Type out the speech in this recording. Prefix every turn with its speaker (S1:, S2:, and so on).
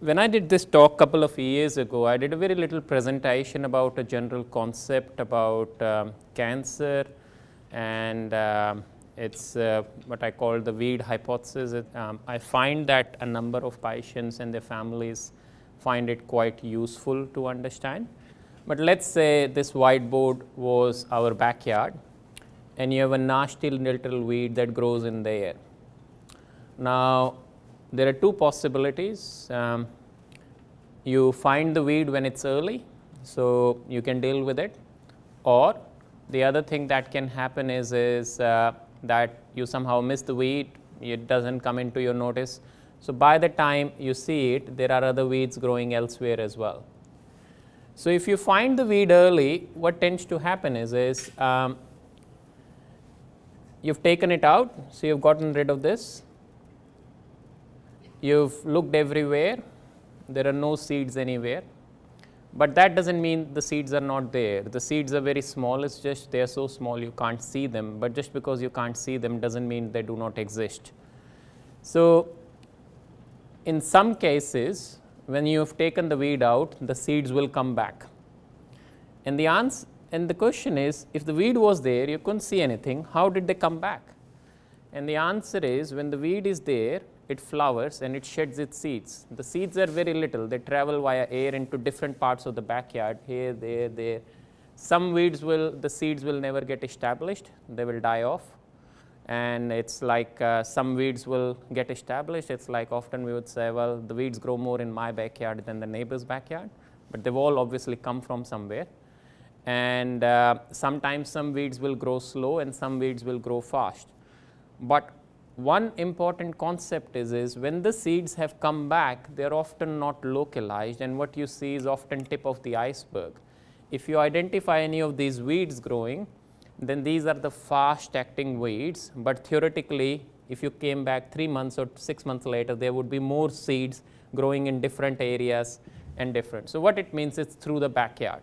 S1: When I did this talk couple of years ago, I did a very little presentation about a general concept about cancer, and it's what I call the weed hypothesis. I find that a number of patients and their families find it quite useful to understand. But let's say this whiteboard was our backyard, and you have a nasty little weed that grows in the air. Now, there are two possibilities. You find the weed when it's early, so you can deal with it, or the other thing that can happen is that you somehow miss the weed, it doesn't come into your notice. So by the time you see it, there are other weeds growing elsewhere as well. So if you find the weed early, what tends to happen is you've taken it out, so you've gotten rid of this. You've looked everywhere, there are no seeds anywhere, but that doesn't mean the seeds are not there. The seeds are very small, it's just they are so small you can't see them, but just because you can't see them doesn't mean they do not exist. So in some cases, when you have taken the weed out, the seeds will come back. And the question is, if the weed was there, you couldn't see anything, how did they come back? And the answer is, when the weed is there, it flowers and it sheds its seeds. The seeds are very little, they travel via air into different parts of the backyard, here, there. Some weeds the seeds will never get established, they will die off. And it's like some weeds will get established. It's like often we would say, well, the weeds grow more in my backyard than the neighbor's backyard, but they've all obviously come from somewhere. And sometimes some weeds will grow slow and some weeds will grow fast. But one important concept is when the seeds have come back, they're often not localized, and what you see is often tip of the iceberg. If you identify any of these weeds growing, then these are the fast acting weeds, but theoretically, if you came back 3 months or 6 months later, there would be more seeds growing in different areas and different. So what it means is through the backyard.